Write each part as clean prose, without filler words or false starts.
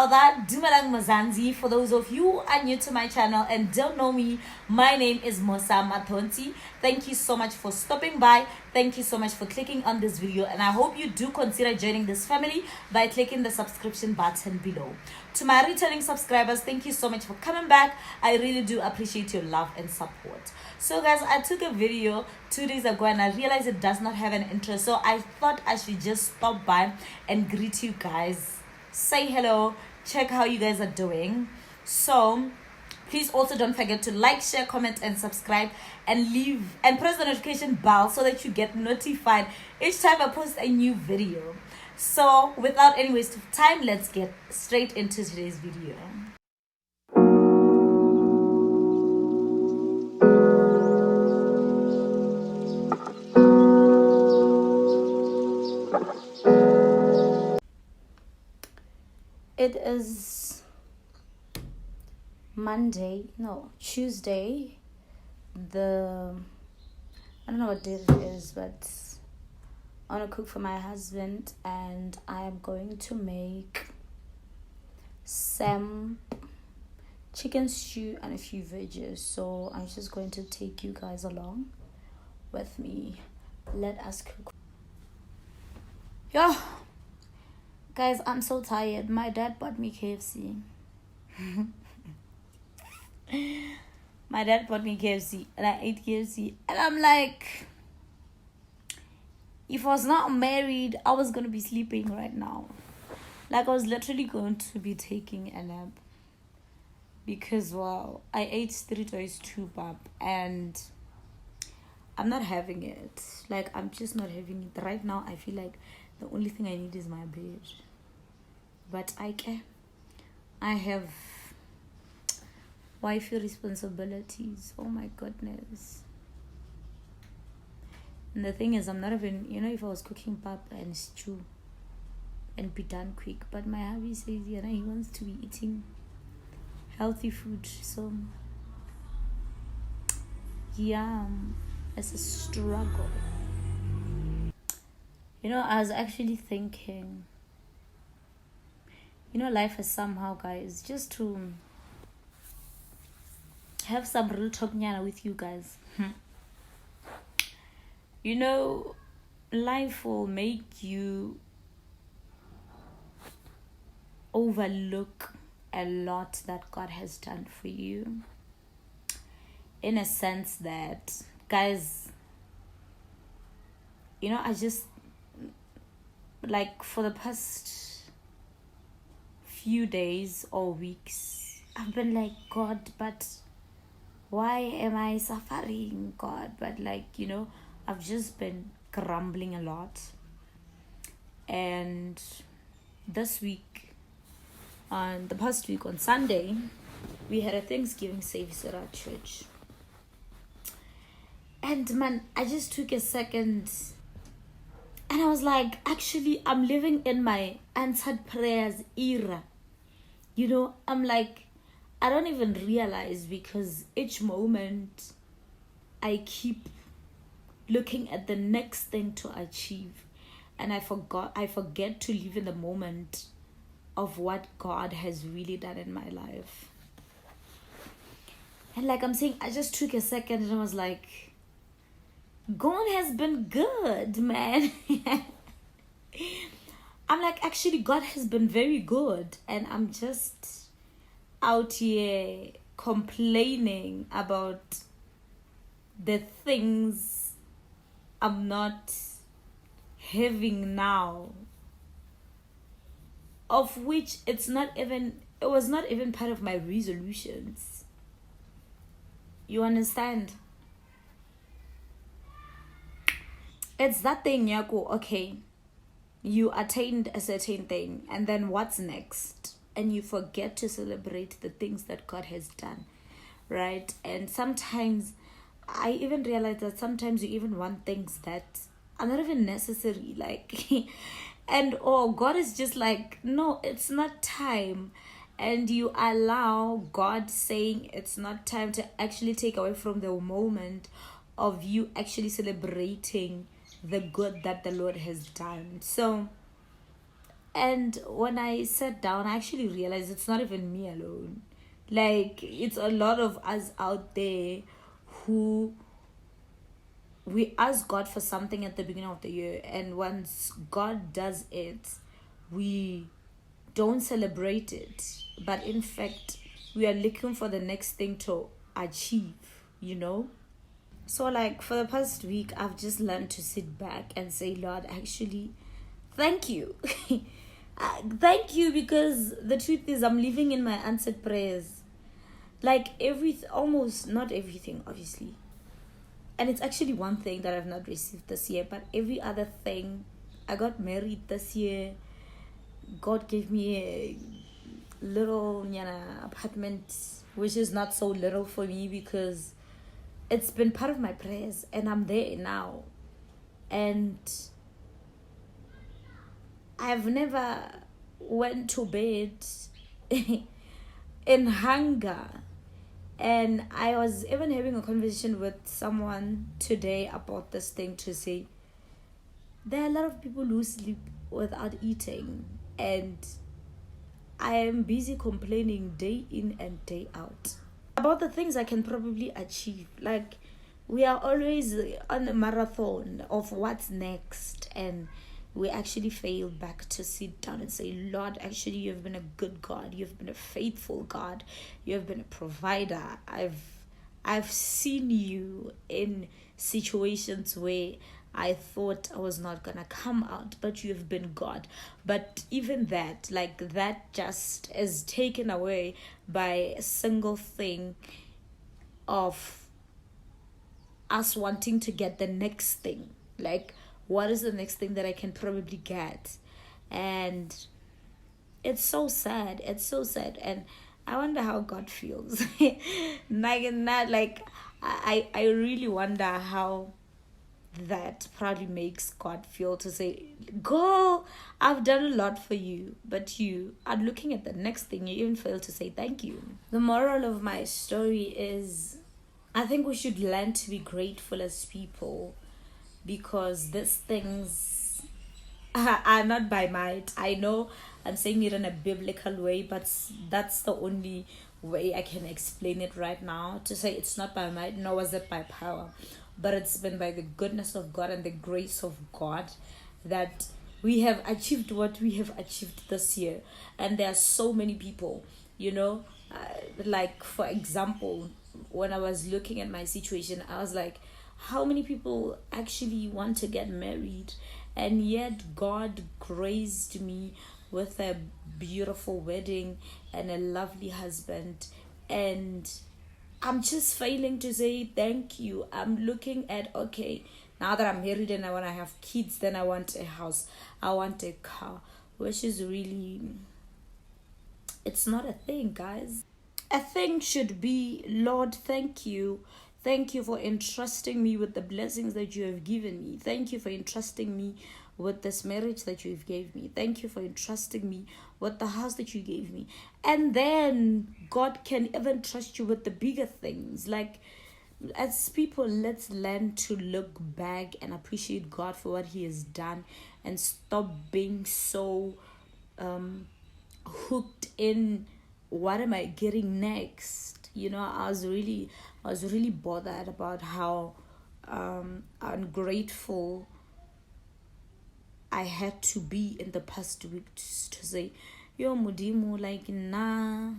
Sauda Dumalang Mazanzi. For those of you who are new to my channel and don't know me, my name is Mosa Matonti. Thank you so much for stopping by. Thank you so much for clicking on this video, and I hope you do consider joining this family by clicking the subscription button below. To my returning subscribers, thank you so much for coming back. I really do appreciate your love and support. So guys, I took a video 2 days ago and I realized it does not have an intro, so I thought I should just stop by and greet you guys, say hello, check how you guys are doing. So please also don't forget to like, share, comment, and subscribe, and leave and press the notification bell so that you get notified each time I post a new video. So without any waste of time, let's get straight into today's video. It is Tuesday. I don't know what day it is, but I want to cook for my husband, and I am going to make some chicken stew and a few veggies. So I'm just going to take you guys along with me. Let us cook. Yo, guys, I'm so tired. My dad bought me KFC. My dad bought me KFC and I ate KFC, and I'm like, if I was not married, I was gonna be sleeping right now. Like, I was literally going to be taking a nap, because wow, I ate street toys too, bab, and I'm not having it. Like, I'm just not having it right now. I feel like the only thing I need is my bed, but I have wifey responsibilities. Oh my goodness. And the thing is, I'm not even, if I was cooking pap and stew and be done quick, but my hubby says, he wants to be eating healthy food. So yeah, it's a struggle. I was actually thinking, life is somehow, guys, just to have some real talk with you guys. Life will make you overlook a lot that God has done for you, in a sense that, guys, I just, like, for the past few days or weeks, I've been like, God, but why am I suffering, God? But I've just been grumbling a lot. And the past week on Sunday, we had a Thanksgiving service at our church. And man, I just took a second and I was like, actually, I'm living in my answered prayers era. I'm like, I don't even realize, because each moment I keep looking at the next thing to achieve, and I forget to live in the moment of what God has really done in my life. And like I'm saying, I just took a second and I was like, God has been good, man. I'm like, actually, God has been very good, and I'm just out here complaining about the things I'm not having now, of which it was not even part of my resolutions. You understand? It's that thing, Yako. Okay, you attained a certain thing, and then what's next? And you forget to celebrate the things that God has done, right? And sometimes I even realize that sometimes you even want things that are not even necessary, like and God is just like, no, it's not time. And you allow God saying it's not time to actually take away from the moment of you actually celebrating the good that the Lord has done. So And when I sat down, I actually realized it's not even me alone. Like, it's a lot of us out there who we ask God for something at the beginning of the year, and once God does it, we don't celebrate it. But in fact, we are looking for the next thing to achieve, you know? So, like, for the past week, I've just learned to sit back and say, Lord, actually, thank you. Thank you, because the truth is, I'm living in my answered prayers. Like, almost not everything, obviously. And it's actually one thing that I've not received this year, but every other thing. I got married this year. God gave me a little apartment, which is not so little for me because it's been part of my prayers, and I'm there now. And I've never went to bed in hunger. And I was even having a conversation with someone today about this thing, to say there are a lot of people who sleep without eating, and I am busy complaining day in and day out about the things I can probably achieve. Like, we are always on a marathon of what's next, and we actually fail back to sit down and say, Lord, actually, you've been a good God. You've been a faithful God. You've been a provider. I've seen you in situations where I thought I was not gonna come out, but you've been God. But even that, like, that just is taken away by a single thing of us wanting to get the next thing. Like, what is the next thing that I can probably get? And it's so sad. It's so sad. And I wonder how God feels. I really wonder how that probably makes God feel, to say, go, I've done a lot for you, but you are looking at the next thing. You even fail to say thank you. The moral of my story is, I think we should learn to be grateful as people, because these things are not by might. I know I'm saying it in a biblical way, but that's the only way I can explain it right now, to say it's not by might, nor was it by power, but it's been by the goodness of God and the grace of God that we have achieved what we have achieved this year. And there are so many people, like, for example, when I was looking at my situation, I was like, how many people actually want to get married? And yet God graced me with a beautiful wedding and a lovely husband, and I'm just failing to say thank you. I'm looking at, okay, now that I'm married and I want to have kids, then I want a house, I want a car, which is really, it's not a thing, guys. A thing should be, Lord, thank you. Thank you for entrusting me with the blessings that you have given me. Thank you for entrusting me with this marriage that you've gave me. Thank you for entrusting me with the house that you gave me. And then God can even trust you with the bigger things. Like, as people, let's learn to look back and appreciate God for what he has done, and stop being so hooked in, what am I getting next? I was really bothered about how ungrateful I had to be in the past week, to say, yo mudimu, like, nah,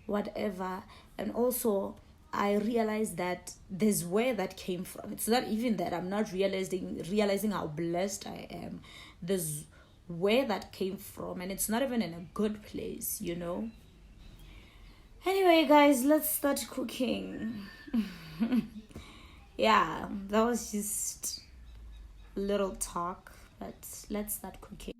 whatever. And also, I realized that there's where that came from. It's not even that I'm not realizing how blessed I am. There's where that came from, and it's not even in a good place. Anyway, guys, let's start cooking. Yeah, that was just a little talk, but let's start cooking.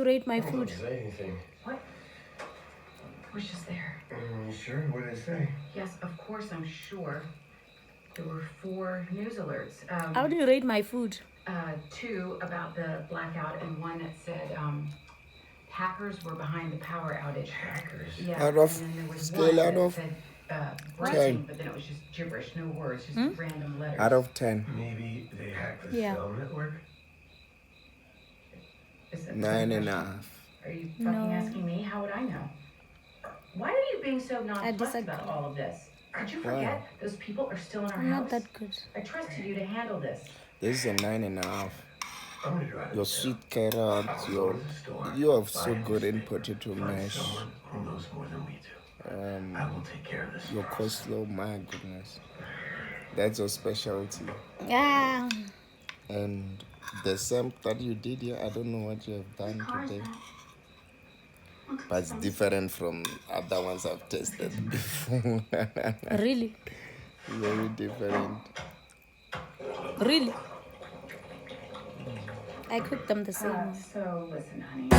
rate my I don't food? say anything. What? I was just there. You sure? What did they say? Yes, of course I'm sure. There were 4 news alerts. How do you rate my food? 2 about the blackout and one that said hackers were behind the power outage. Hackers? Yeah, Out of and then there was scale one out that of said 10. breaking, but then it was just gibberish, no words, just random letters. Out of 10. Maybe they hacked the Yeah. cell network? Is that 9.5. Are you fucking No. asking me? How would I know? Why are you being so nonplussed disagree. about all of this? Did you Why? forget those people are still in our I'm house? not that good. I trusted you to handle this. This is a 9.5. I'm gonna drive Your it sweet down. carrots, I'll your go to the store, you have buy so a good newspaper, input into find mesh. someone who knows more than we do. I will take care of this. Your process. coleslaw, my goodness. That's your specialty. Yeah. And the same that you did here, I don't know what you have done today. But it's different from other ones I've tasted before. Really? Very different. Really? I cook them the same way. So listen, honey.